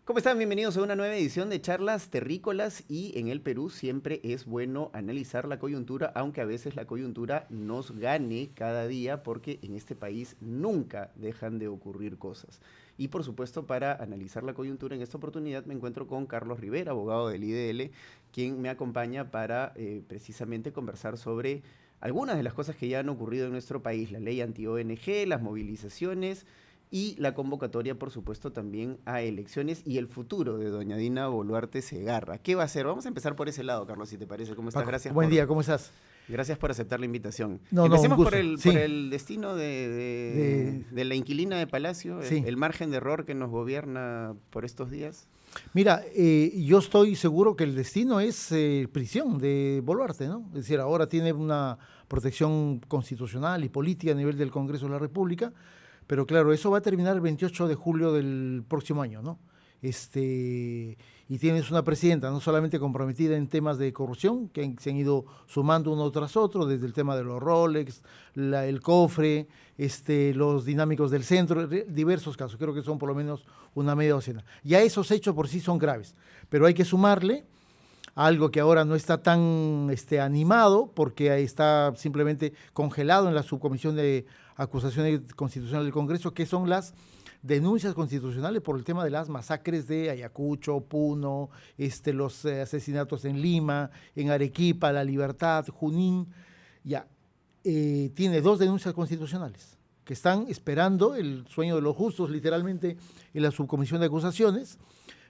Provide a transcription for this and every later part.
¿Cómo están? Bienvenidos a una nueva edición de Charlas Terrícolas y en el Perú siempre es bueno analizar la coyuntura, aunque a veces la coyuntura nos gane cada día porque en este país nunca dejan de ocurrir cosas. Y por supuesto, para analizar la coyuntura en esta oportunidad me encuentro con Carlos Rivera, abogado del IDL, quien me acompaña para precisamente conversar sobre algunas de las cosas que ya han ocurrido en nuestro país, la ley anti-ONG, las movilizaciones y la convocatoria, por supuesto, también a elecciones y el futuro de doña Dina Boluarte Segarra. ¿Qué va a hacer? Vamos a empezar por ese lado, Carlos, si te parece. ¿Cómo estás? Paco, buen día, ¿cómo estás? Gracias por aceptar la invitación. No, un Empecemos por gusto. por Sí, el destino de la inquilina de Palacio, sí. el margen de error que nos gobierna por estos días. Mira, yo estoy seguro que el destino es prisión de Boluarte, ¿no? Es decir, ahora tiene una protección constitucional y política a nivel del Congreso de la República, pero claro, eso va a terminar el 28 de julio del próximo año, ¿no? Y tienes una presidenta no solamente comprometida en temas de corrupción, que se han ido sumando uno tras otro, desde el tema de los Rolex, el cofre, los dinámicos del centro, diversos casos, creo que son por lo menos una media docena. Ya esos hechos por sí son graves, pero hay que sumarle algo que ahora no está tan animado, porque está simplemente congelado en la subcomisión de acusaciones constitucionales del Congreso, que son las denuncias constitucionales por el tema de las masacres de Ayacucho, Puno, los asesinatos en Lima, en Arequipa, La Libertad, Junín. Ya, tiene dos denuncias constitucionales que están esperando el sueño de los justos, literalmente, en la subcomisión de acusaciones,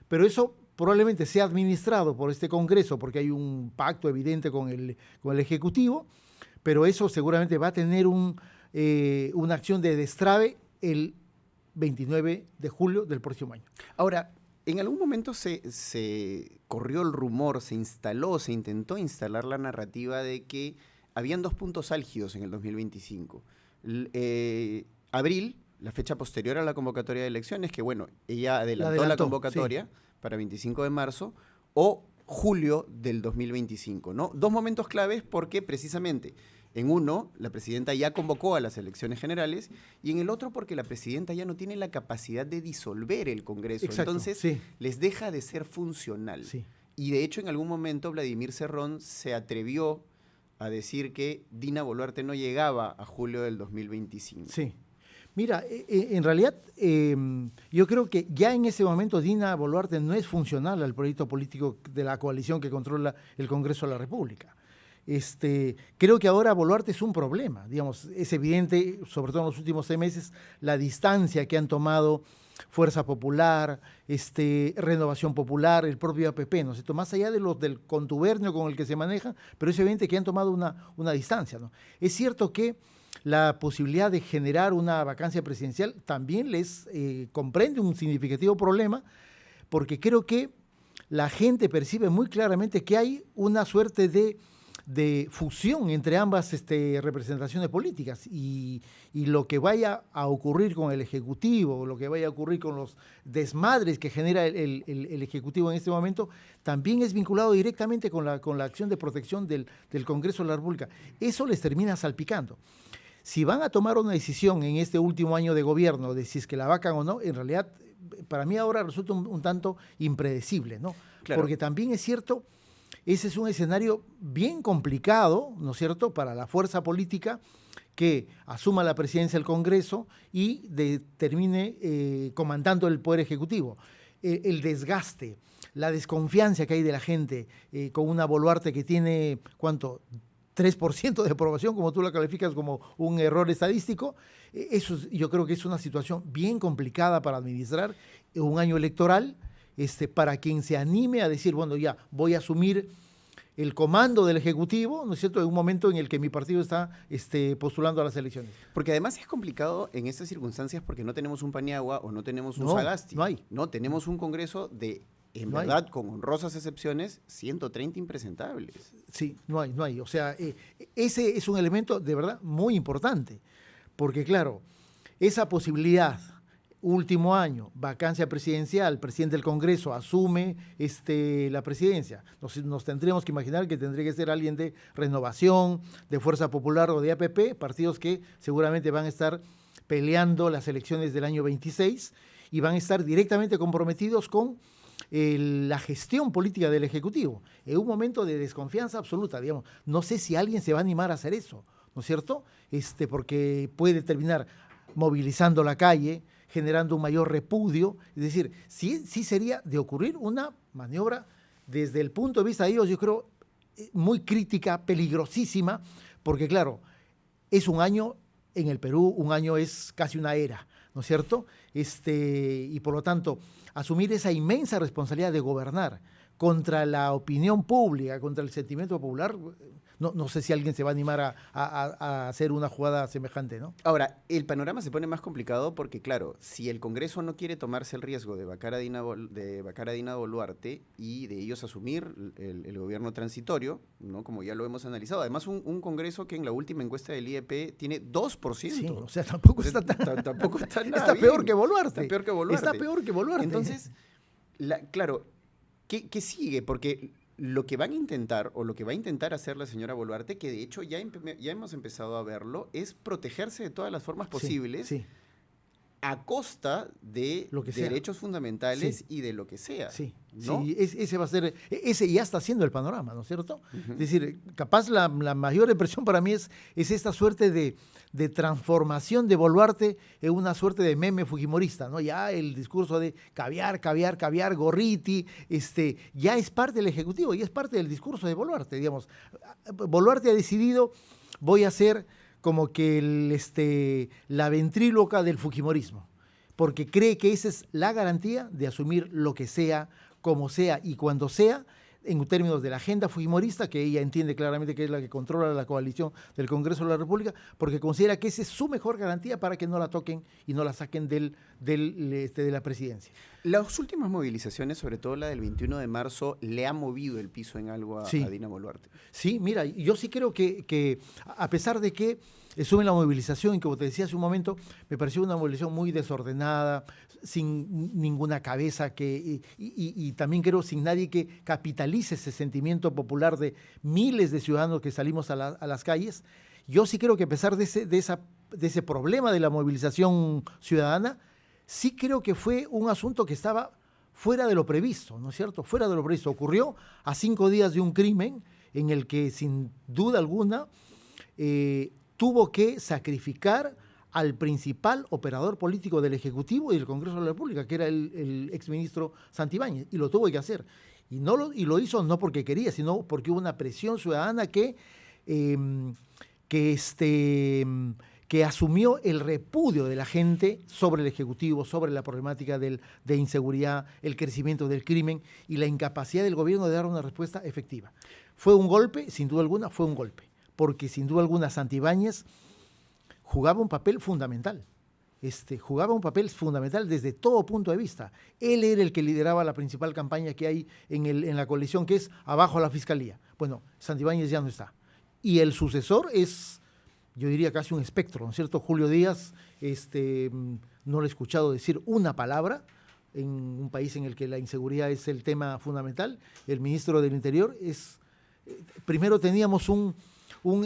pero eso probablemente sea administrado por este Congreso, porque hay un pacto evidente con el Ejecutivo, pero eso seguramente va a tener una acción de destrave el 29 de julio del próximo año. Ahora, en algún momento se corrió el rumor, se instaló, se intentó instalar la narrativa de que habían dos puntos álgidos en el 2025. Abril, la fecha posterior a la convocatoria de elecciones, que bueno, ella adelantó la convocatoria, sí, para 25 de marzo, o julio del 2025, ¿no? Dos momentos claves porque precisamente en uno, la presidenta ya convocó a las elecciones generales y en el otro porque la presidenta ya no tiene la capacidad de disolver el Congreso. Exacto, entonces sí, les deja de ser funcional. Sí. Y de hecho en algún momento Vladimir Cerrón se atrevió a decir que Dina Boluarte no llegaba a julio del 2025. Sí. Mira, en realidad yo creo que ya en ese momento Dina Boluarte no es funcional al proyecto político de la coalición que controla el Congreso de la República. Creo que ahora Boluarte es un problema, digamos, es evidente, sobre todo en los últimos 6 meses, la distancia que han tomado Fuerza Popular, Renovación Popular, el propio APP, ¿no es cierto? Más allá del contubernio con el que se maneja, pero es evidente que han tomado una distancia, ¿no? Es cierto que la posibilidad de generar una vacancia presidencial también les comprende un significativo problema, porque creo que la gente percibe muy claramente que hay una suerte de fusión entre ambas representaciones políticas y lo que vaya a ocurrir con el Ejecutivo, lo que vaya a ocurrir con los desmadres que genera el Ejecutivo en este momento, también es vinculado directamente con la acción de protección del Congreso de la República. Eso les termina salpicando. Si van a tomar una decisión en este último año de gobierno de si es que la vacan o no, en realidad para mí ahora resulta un tanto impredecible, ¿no? Claro. Porque también es cierto, ese es un escenario bien complicado, ¿no es cierto?, para la fuerza política que asuma la presidencia del Congreso y termine comandando el Poder Ejecutivo. El desgaste, la desconfianza que hay de la gente con una Boluarte que tiene, ¿cuánto?, 3% de aprobación, como tú la calificas como un error estadístico, eso yo creo que es una situación bien complicada para administrar un año electoral, para quien se anime a decir, bueno, ya voy a asumir el comando del Ejecutivo, ¿no es cierto?, en un momento en el que mi partido está postulando a las elecciones. Porque además es complicado en estas circunstancias porque no tenemos un Paniagua o no tenemos un No, Sagasti. no hay. No, tenemos un Congreso de, en No verdad, con honrosas excepciones, 130 impresentables. Sí, no hay. O sea, ese es un elemento de verdad muy importante, porque claro, esa posibilidad, último año, vacancia presidencial, presidente del Congreso asume la presidencia. Nos tendríamos que imaginar que tendría que ser alguien de Renovación, de Fuerza Popular o de APP, partidos que seguramente van a estar peleando las elecciones del año 26, y van a estar directamente comprometidos con la gestión política del Ejecutivo, en un momento de desconfianza absoluta, digamos. No sé si alguien se va a animar a hacer eso, ¿no es cierto? Porque puede terminar movilizando la calle, generando un mayor repudio. Es decir, sí sería de ocurrir una maniobra desde el punto de vista de ellos, yo creo, muy crítica, peligrosísima, porque claro, es un año en el Perú, un año es casi una era, ¿no es cierto? Y por lo tanto, asumir esa inmensa responsabilidad de gobernar contra la opinión pública, contra el sentimiento popular, no sé si alguien se va a animar a hacer una jugada semejante, ¿no? Ahora, el panorama se pone más complicado porque, claro, si el Congreso no quiere tomarse el riesgo de vacar a Dina Boluarte y de ellos asumir el gobierno transitorio, ¿no? Como ya lo hemos analizado. Además, un Congreso que en la última encuesta del IEP tiene 2%. Sí, o sea, tampoco está tampoco está nada está bien. peor que Boluarte. Está peor que Boluarte. Está peor que Boluarte. Entonces, claro, ¿qué sigue? Porque lo que van a intentar, o lo que va a intentar hacer la señora Boluarte, que de hecho ya hemos empezado a verlo, es protegerse de todas las formas posibles, sí. A costa de lo que derechos fundamentales y de lo que sea. Sí, ¿no? sí, ese va a ser, ese ya está siendo el panorama, ¿no es cierto? Es decir, capaz la mayor impresión para mí es esta suerte de transformación de Boluarte en una suerte de meme fujimorista, ¿no? Ya el discurso de caviar, gorriti, ya es parte del Ejecutivo, ya es parte del discurso de Boluarte, digamos. Boluarte ha decidido, voy a hacer como que la ventríloca del fujimorismo, porque cree que esa es la garantía de asumir lo que sea, como sea y cuando sea, en términos de la agenda fujimorista, que ella entiende claramente que es la que controla la coalición del Congreso de la República, porque considera que esa es su mejor garantía para que no la toquen y no la saquen de la presidencia. Las últimas movilizaciones, sobre todo la del 21 de marzo, ¿le ha movido el piso en algo a Dina Boluarte? Sí, mira, yo sí creo que a pesar de que suben la movilización, y como te decía hace un momento, me pareció una movilización muy desordenada, sin ninguna cabeza, y también creo sin nadie que capitalice ese sentimiento popular de miles de ciudadanos que salimos a las calles. Yo sí creo que a pesar de ese problema de la movilización ciudadana, sí creo que fue un asunto que estaba fuera de lo previsto, ¿no es cierto? Fuera de lo previsto. Ocurrió a 5 días de un crimen en el que, sin duda alguna, tuvo que sacrificar al principal operador político del Ejecutivo y del Congreso de la República, que era el exministro Santibáñez, y lo tuvo que hacer. Y lo hizo no porque quería, sino porque hubo una presión ciudadana que asumió el repudio de la gente sobre el Ejecutivo, sobre la problemática de inseguridad, el crecimiento del crimen y la incapacidad del gobierno de dar una respuesta efectiva. Fue un golpe, sin duda alguna, fue un golpe, porque sin duda alguna Santibáñez jugaba un papel fundamental. Jugaba un papel fundamental desde todo punto de vista. Él era el que lideraba la principal campaña que hay en la coalición, que es abajo a la Fiscalía. Bueno, Santibáñez ya no está. Y el sucesor es, yo diría, casi un espectro, ¿no es cierto? Julio Díaz, no lo he escuchado decir una palabra en un país en el que la inseguridad es el tema fundamental. El ministro del Interior primero teníamos un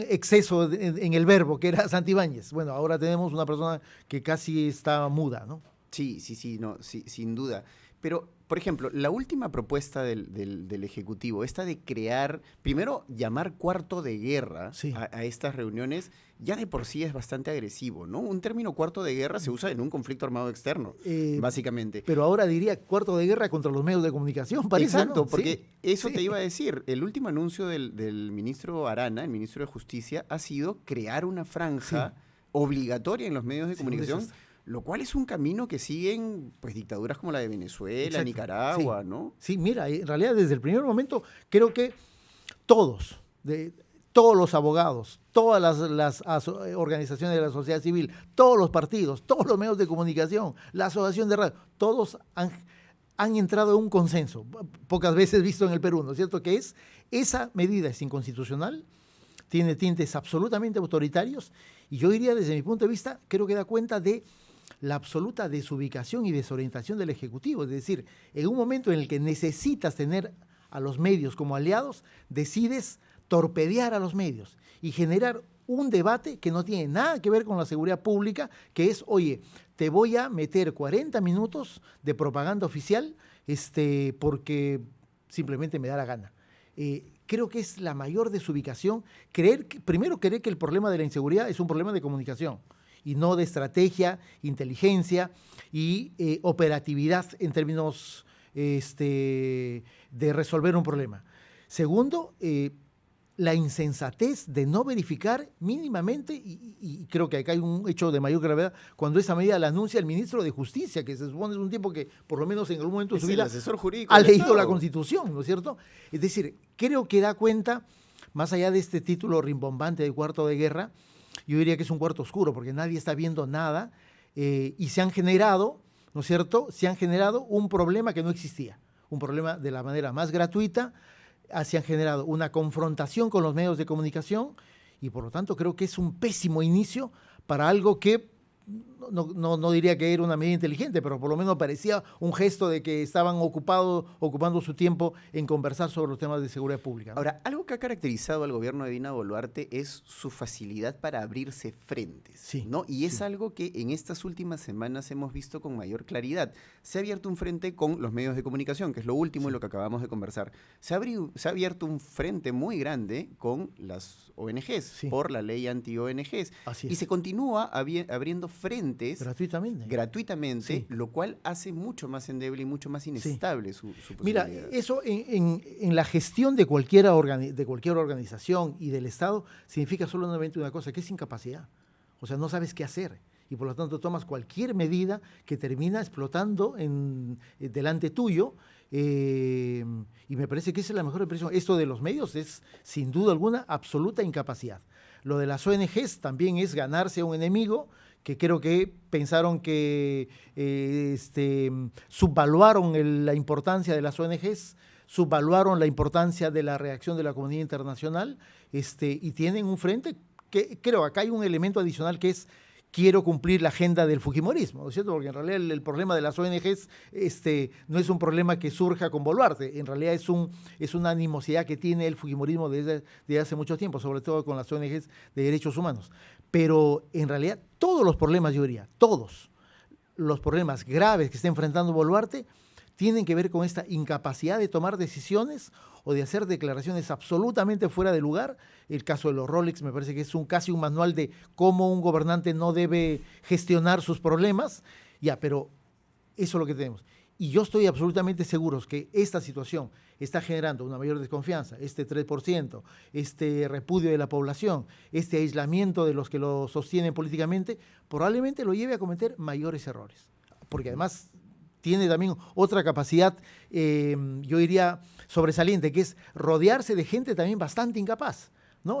exceso en el verbo, que era Santibáñez. Bueno, ahora tenemos una persona que casi está muda, ¿no? Sí, sin duda. Pero, por ejemplo, la última propuesta del Ejecutivo, esta de crear, primero llamar cuarto de guerra a estas reuniones, ya de por sí es bastante agresivo, ¿no? Un término cuarto de guerra se usa en un conflicto armado externo, básicamente. Pero ahora diría cuarto de guerra contra los medios de comunicación, parece. Exacto, ¿no? Porque eso te iba a decir. El último anuncio del ministro Arana, el ministro de Justicia, ha sido crear una franja obligatoria en los medios de comunicación, lo cual es un camino que siguen pues dictaduras como la de Venezuela, Nicaragua, ¿no? Sí, mira, en realidad desde el primer momento creo que todos los abogados, todas las organizaciones de la sociedad civil, todos los partidos, todos los medios de comunicación, la asociación de radio, todos han entrado en un consenso, pocas veces visto en el Perú, ¿no es cierto? Que esa medida es inconstitucional, tiene tintes absolutamente autoritarios, y yo diría, desde mi punto de vista, creo que da cuenta de la absoluta desubicación y desorientación del Ejecutivo. Es decir, en un momento en el que necesitas tener a los medios como aliados, decides torpedear a los medios y generar un debate que no tiene nada que ver con la seguridad pública, que es, oye, te voy a meter 40 minutos de propaganda oficial porque simplemente me da la gana. Creo que es la mayor desubicación. Primero, creer que el problema de la inseguridad es un problema de comunicación y no de estrategia, inteligencia y operatividad en términos de resolver un problema. Segundo, la insensatez de no verificar mínimamente, y creo que acá hay un hecho de mayor gravedad, cuando esa medida la anuncia el ministro de Justicia, que se supone es un tipo que por lo menos en algún momento de su vida asesor jurídico ha leído la Constitución, ¿no es cierto? Es decir, creo que da cuenta, más allá de este título rimbombante de cuarto de guerra, yo diría que es un cuarto oscuro, porque nadie está viendo nada y se han generado, ¿no es cierto? Se han generado un problema que no existía, un problema de la manera más gratuita. Se han generado una confrontación con los medios de comunicación y por lo tanto creo que es un pésimo inicio para algo que no diría que era una medida inteligente, pero por lo menos parecía un gesto de que estaban ocupando su tiempo en conversar sobre los temas de seguridad pública, ¿no? Ahora, algo que ha caracterizado al gobierno de Dina Boluarte es su facilidad para abrirse frentes, sí, ¿no? Y es sí. algo que en estas últimas semanas hemos visto con mayor claridad. Se ha abierto un frente con los medios de comunicación, que es lo último en lo que acabamos de conversar. Se ha abierto un frente muy grande con las ONGs, por la ley anti-ONGs. Así y es. se continúa abriendo frentes gratuitamente, lo cual hace mucho más endeble y mucho más inestable su posibilidad. Mira, eso en la gestión de cualquier organización y del Estado significa solamente una cosa, que es incapacidad. O sea, no sabes qué hacer y por lo tanto tomas cualquier medida que termina explotando delante tuyo. Y me parece que esa es la mejor expresión. Esto de los medios es, sin duda alguna, absoluta incapacidad. Lo de las ONGs también es ganarse a un enemigo que creo que pensaron que subvaluaron la importancia de las ONGs, subvaluaron la importancia de la reacción de la comunidad internacional, y tienen un frente que creo acá hay un elemento adicional que es quiero cumplir la agenda del fujimorismo, ¿no es cierto? Porque en realidad el problema de las ONGs no es un problema que surja con Boluarte, en realidad es una animosidad que tiene el fujimorismo desde hace mucho tiempo, sobre todo con las ONGs de derechos humanos. Pero en realidad todos los problemas, yo diría, todos los problemas graves que está enfrentando Boluarte tienen que ver con esta incapacidad de tomar decisiones o de hacer declaraciones absolutamente fuera de lugar. El caso de los Rolex me parece que es casi un manual de cómo un gobernante no debe gestionar sus problemas. Ya, pero eso es lo que tenemos. Y yo estoy absolutamente seguro que esta situación está generando una mayor desconfianza, 3%, repudio de la población, aislamiento de los que lo sostienen políticamente, probablemente lo lleve a cometer mayores errores. Porque además tiene también otra capacidad, yo diría, sobresaliente, que es rodearse de gente también bastante incapaz, ¿no?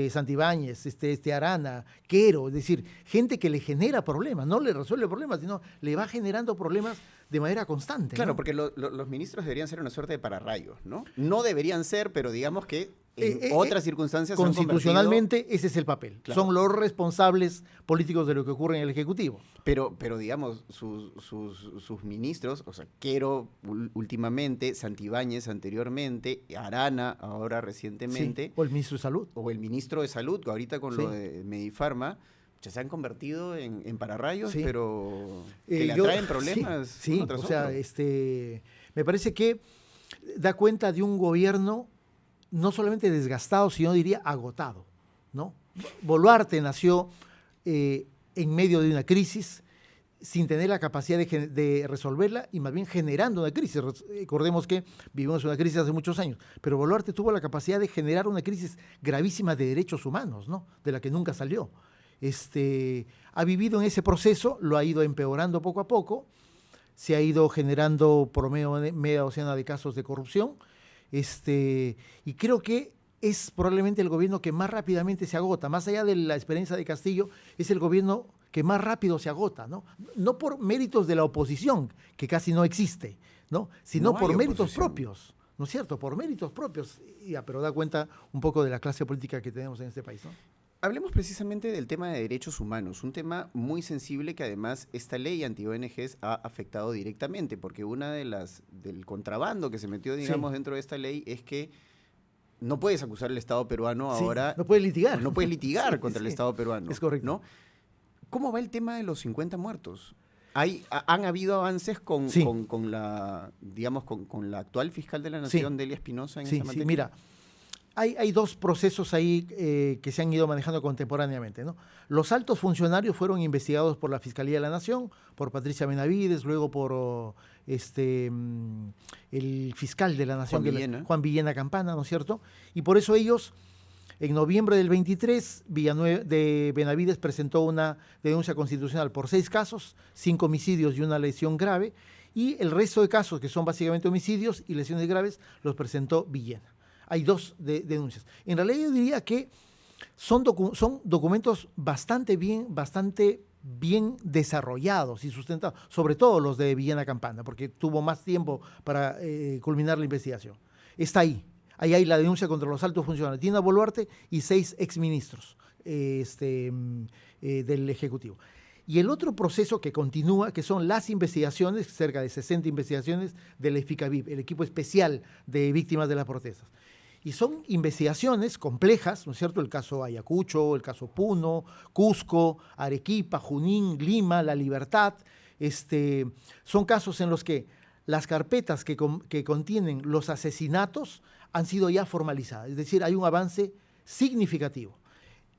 Santibáñez, Arana, Quero, es decir, gente que le genera problemas, no le resuelve problemas, sino le va generando problemas de manera constante. Claro, ¿no? Porque los ministros deberían ser una suerte de pararrayos, ¿no? No deberían ser, pero digamos que en otras circunstancias constitucionalmente ese es el papel. Claro. Son los responsables políticos de lo que ocurre en el Ejecutivo. Pero digamos, sus ministros, o sea, Quero últimamente, Santibáñez anteriormente, Arana ahora recientemente. Sí, o el ministro de Salud. O el ministro de Salud, ahorita con lo de Medifarma, ya se han convertido en pararrayos, pero que le atraen problemas. Sí, o sea, me parece que da cuenta de un gobierno no solamente desgastado, sino diría agotado, ¿no? Boluarte nació en medio de una crisis sin tener la capacidad de resolverla y más bien generando una crisis. Recordemos que vivimos una crisis hace muchos años, pero Boluarte tuvo la capacidad de generar una crisis gravísima de derechos humanos, ¿no? De la que nunca salió. Ha vivido en ese proceso, lo ha ido empeorando poco a poco, se ha ido generando por lo menos media docena de casos de corrupción, y creo que es probablemente el gobierno que más rápidamente se agota, más allá de la experiencia de Castillo, es el gobierno que más rápido se agota, ¿no? No por méritos de la oposición, que casi no existe, ¿no? Sino por méritos propios, ¿no es cierto? Por méritos propios, pero da cuenta un poco de la clase política que tenemos en este país, ¿no? Hablemos precisamente del tema de derechos humanos, un tema muy sensible que además esta ley anti-ONGs ha afectado directamente, porque una del contrabando que se metió, digamos, dentro de esta ley es que no puedes acusar al Estado peruano ahora. No puedes litigar. No puedes litigar Sí, contra el Estado peruano. Es correcto. ¿No? ¿Cómo va el tema de los 50 muertos? ¿Han habido avances con la, digamos, con la actual fiscal de la Nación, Delia Espinosa, en esa materia? Sí, mira, hay dos procesos ahí que se han ido manejando contemporáneamente, ¿no? Los altos funcionarios fueron investigados por la Fiscalía de la Nación, por Patricia Benavides, luego por el fiscal de la Nación, Juan Villena Campana, ¿no es cierto? Y por eso ellos, en noviembre del 23, de Benavides presentó una denuncia constitucional por 6 casos, 5 homicidios y una lesión grave, y el resto de casos, que son básicamente homicidios y lesiones graves, los presentó Villena. Hay 2 denuncias. En realidad yo diría que son documentos bastante bien desarrollados y sustentados, sobre todo los de Villena Campana, porque tuvo más tiempo para culminar la investigación. Está ahí. Ahí hay la denuncia contra los altos funcionarios, Dina Boluarte y 6 exministros del Ejecutivo. Y el otro proceso que continúa, que son las investigaciones, cerca de 60 investigaciones del EFICAVIP, el equipo especial de víctimas de las protestas. Y son investigaciones complejas, ¿no es cierto? El caso Ayacucho, el caso Puno, Cusco, Arequipa, Junín, Lima, La Libertad. Son casos en los que las carpetas que contienen los asesinatos han sido ya formalizadas. Es decir, hay un avance significativo.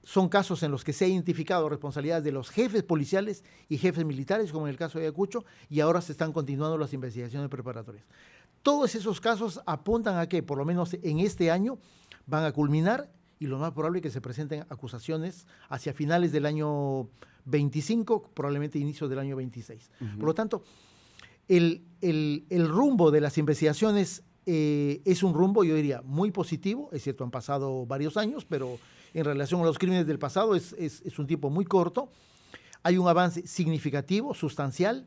Son casos en los que se ha identificado responsabilidades de los jefes policiales y jefes militares, como en el caso de Ayacucho, y ahora se están continuando las investigaciones preparatorias. Todos esos casos apuntan a que, por lo menos en este año, van a culminar y lo más probable es que se presenten acusaciones hacia finales del año 25, probablemente inicios del año 26. Por lo tanto, el rumbo de las investigaciones es un rumbo, yo diría, muy positivo. Es cierto, han pasado varios años, pero en relación a los crímenes del pasado es un tiempo muy corto. Hay un avance significativo, sustancial.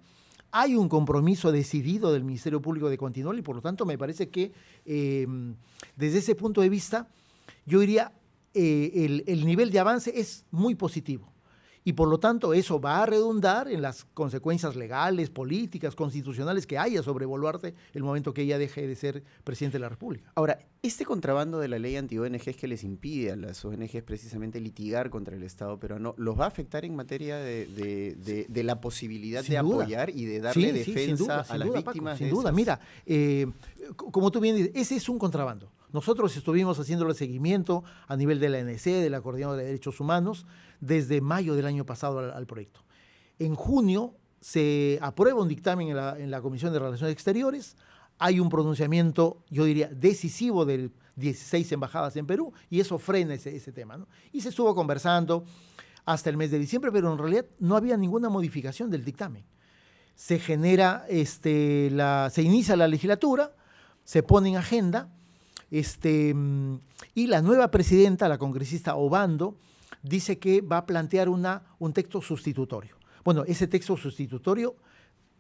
Hay un compromiso decidido del Ministerio Público de continuar y por lo tanto me parece que desde ese punto de vista yo diría el nivel de avance es muy positivo y por lo tanto eso va a redundar en las consecuencias legales, políticas, constitucionales que haya sobre Boluarte el momento que ella deje de ser presidente de la República. Ahora, este contrabando de la ley anti-ONGs que les impide a las ONGs precisamente litigar contra el Estado peruano, ¿los va a afectar en materia de la posibilidad de apoyar y de darle defensa a las víctimas? Sin duda, mira, como tú bien dices, ese es un contrabando. Nosotros estuvimos haciéndole seguimiento a nivel de la ANC, de la Coordinadora de Derechos Humanos, desde mayo del año pasado al proyecto. En junio se aprueba un dictamen en la Comisión de Relaciones Exteriores, hay un pronunciamiento, yo diría, decisivo de 16 embajadas en Perú y eso frena ese tema, ¿no? Y se estuvo conversando hasta el mes de diciembre, pero en realidad no había ninguna modificación del dictamen. Se genera, se inicia la legislatura, se pone en agenda, y la nueva presidenta, la congresista Obando, dice que va a plantear un texto sustitutorio. Bueno, ese texto sustitutorio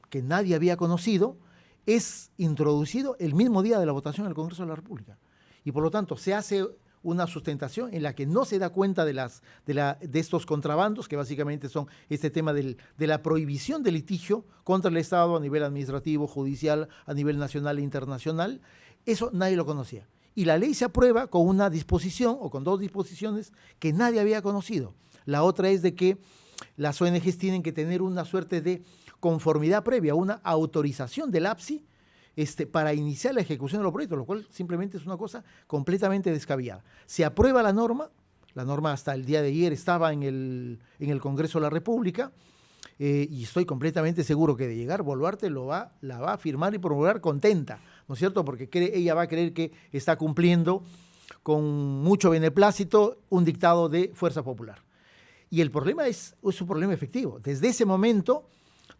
que nadie había conocido es introducido el mismo día de la votación en el Congreso de la República. Y por lo tanto se hace una sustentación en la que no se da cuenta de estos contrabandos, que básicamente son este tema de la prohibición del litigio contra el Estado a nivel administrativo, judicial, a nivel nacional e internacional. Eso nadie lo conocía. Y la ley se aprueba con una disposición o con 2 disposiciones que nadie había conocido. La otra es de que las ONGs tienen que tener una suerte de conformidad previa, una autorización del APSI para iniciar la ejecución de los proyectos, lo cual simplemente es una cosa completamente descabellada. Se aprueba la norma hasta el día de ayer estaba en el Congreso de la República, y estoy completamente seguro que de llegar Boluarte la va a firmar y promulgar contenta, ¿no es cierto? Porque ella va a creer que está cumpliendo con mucho beneplácito un dictado de Fuerza Popular. Y el problema es un problema efectivo. Desde ese momento,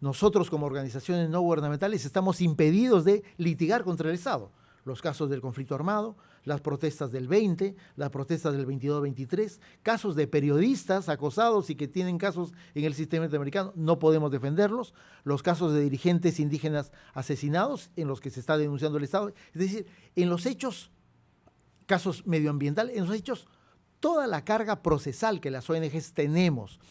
nosotros como organizaciones no gubernamentales estamos impedidos de litigar contra el Estado. Los casos del conflicto armado, las protestas del 20, las protestas del 22-23, casos de periodistas acosados y que tienen casos en el sistema interamericano, no podemos defenderlos, los casos de dirigentes indígenas asesinados en los que se está denunciando el Estado. Es decir, en los hechos, casos medioambientales, en los hechos, toda la carga procesal que las ONGs tenemos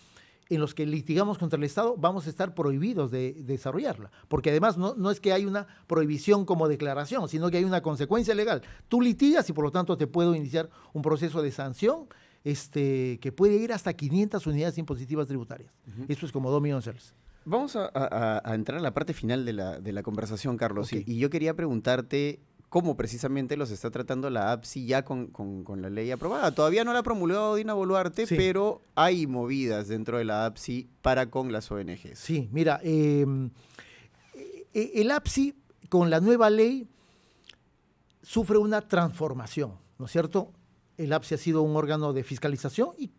en los que litigamos contra el Estado, vamos a estar prohibidos de desarrollarla. Porque además no es que hay una prohibición como declaración, sino que hay una consecuencia legal. Tú litigas y por lo tanto te puedo iniciar un proceso de sanción que puede ir hasta 500 unidades impositivas tributarias. Eso es como 2 millones de soles. Vamos a entrar a la parte final de la conversación, Carlos. Ok. Y yo quería preguntarte cómo precisamente los está tratando la APSI ya con la ley aprobada. Todavía no la ha promulgado Dina Boluarte, Sí. pero hay movidas dentro de la APSI para con las ONGs. Sí, mira, el APSI con la nueva ley sufre una transformación, ¿no es cierto? El APSI ha sido un órgano de fiscalización y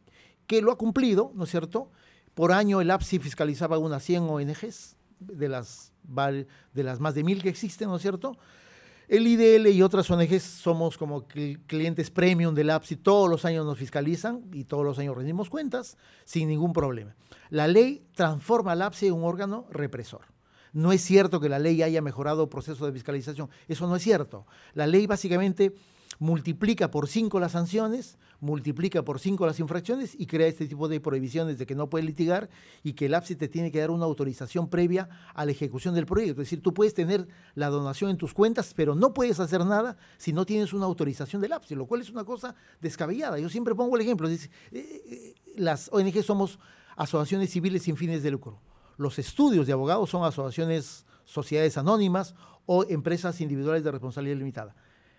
que lo ha cumplido, ¿no es cierto? Por año el APSI fiscalizaba unas 100 ONGs de las más de 1000 que existen, ¿no es cierto? El IDL y otras ONGs somos como clientes premium del APSI, todos los años nos fiscalizan y todos los años rendimos cuentas sin ningún problema. La ley transforma al APSI en un órgano represor. No es cierto que la ley haya mejorado el proceso de fiscalización, eso no es cierto. La ley básicamente multiplica por 5 las sanciones, multiplica por 5 las infracciones y crea este tipo de prohibiciones de que no puedes litigar y que el APSI te tiene que dar una autorización previa a la ejecución del proyecto. Es decir, tú puedes tener la donación en tus cuentas, pero no puedes hacer nada si no tienes una autorización del APSI, lo cual es una cosa descabellada. Yo siempre pongo el ejemplo, es decir, las ONG somos asociaciones civiles sin fines de lucro. Los estudios de abogados son asociaciones, sociedades anónimas o empresas individuales de responsabilidad limitada.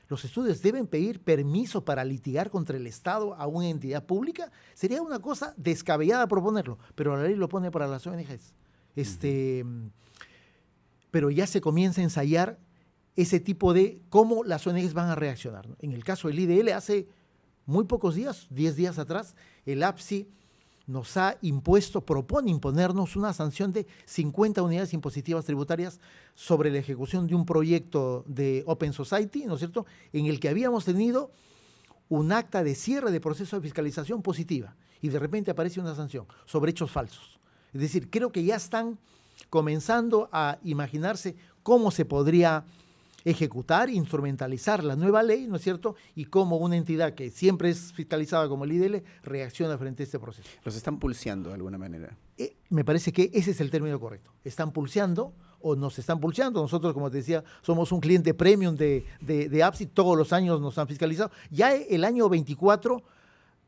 ¿Los estudios deben pedir permiso para litigar contra el Estado a una entidad pública? Sería una cosa descabellada proponerlo, pero la ley lo pone para las ONGs. Pero ya se comienza a ensayar ese tipo de cómo las ONGs van a reaccionar, ¿no? En el caso del IDL, hace muy pocos días, 10 días atrás, el APSI nos ha propone imponernos una sanción de 50 unidades impositivas tributarias sobre la ejecución de un proyecto de Open Society, ¿no es cierto?, en el que habíamos tenido un acta de cierre de proceso de fiscalización positiva y de repente aparece una sanción sobre hechos falsos. Es decir, creo que ya están comenzando a imaginarse cómo se podría ejecutar, instrumentalizar la nueva ley, ¿no es cierto? Y cómo una entidad que siempre es fiscalizada como el IDL reacciona frente a este proceso. Los están pulseando de alguna manera. Me parece que ese es el término correcto. Están pulseando o nos están pulseando. Nosotros, como te decía, somos un cliente premium de APSI. Todos los años nos han fiscalizado. Ya el año 24,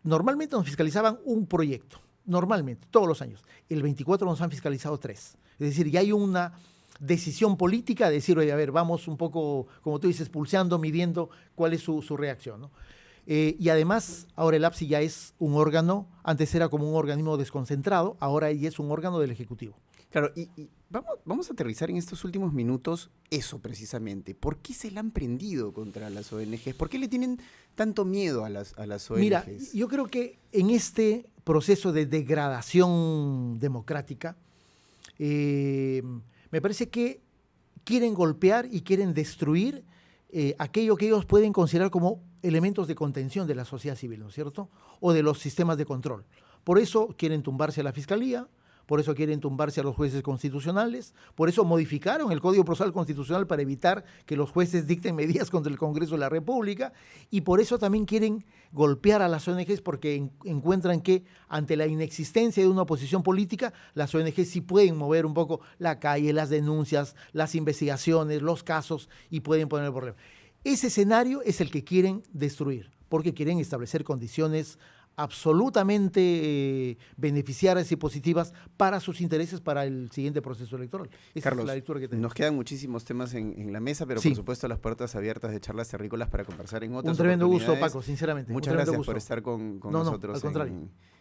normalmente nos fiscalizaban un proyecto. Normalmente, todos los años. El 24 nos han fiscalizado 3. Es decir, ya hay una decisión política de decir, oye, a ver, vamos un poco, como tú dices, pulseando, midiendo cuál es su reacción, ¿no? Y además, ahora el APSI ya es un órgano, antes era como un organismo desconcentrado, ahora ya es un órgano del Ejecutivo. Claro, y vamos a aterrizar en estos últimos minutos eso precisamente. ¿Por qué se la han prendido contra las ONGs? ¿Por qué le tienen tanto miedo a las ONGs? Mira, yo creo que en este proceso de degradación democrática, me parece que quieren golpear y quieren destruir aquello que ellos pueden considerar como elementos de contención de la sociedad civil, ¿no es cierto? O de los sistemas de control. Por eso quieren tumbarse a la Fiscalía, por eso quieren tumbarse a los jueces constitucionales, por eso modificaron el Código Procesal Constitucional para evitar que los jueces dicten medidas contra el Congreso de la República, y por eso también quieren golpear a las ONGs porque encuentran que ante la inexistencia de una oposición política, las ONGs sí pueden mover un poco la calle, las denuncias, las investigaciones, los casos y pueden poner el problema. Ese escenario es el que quieren destruir porque quieren establecer condiciones absolutamente beneficiarias y positivas para sus intereses para el siguiente proceso electoral. Esa Carlos, es la lectura que tenemos. nos quedan muchísimos temas en la mesa, pero Sí. por supuesto las puertas abiertas de Charlas Terrícolas para conversar en otras Un tremendo gusto, oportunidades. Paco, sinceramente. Muchas un tremendo gracias gusto. por estar con No, nosotros al contrario.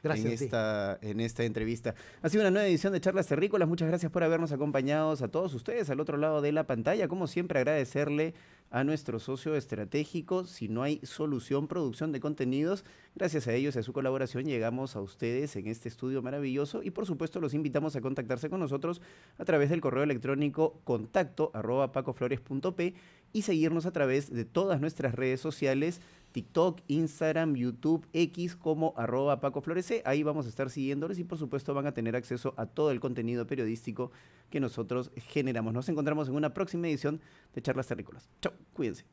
Gracias a ti. en esta entrevista. Ha sido una nueva edición de Charlas Terrícolas. Muchas gracias por habernos acompañado a todos ustedes al otro lado de la pantalla. Como siempre, agradecerle a nuestro socio estratégico, Si No Hay Solución, producción de contenidos. Gracias a ellos y a su colaboración llegamos a ustedes en este estudio maravilloso y por supuesto los invitamos a contactarse con nosotros a través del correo electrónico contacto@pacoflores.p y seguirnos a través de todas nuestras redes sociales, TikTok, Instagram, YouTube, X como @pacoflores. Ahí vamos a estar siguiéndoles y por supuesto van a tener acceso a todo el contenido periodístico que nosotros generamos. Nos encontramos en una próxima edición de Charlas Terrícolas. Chao, cuídense.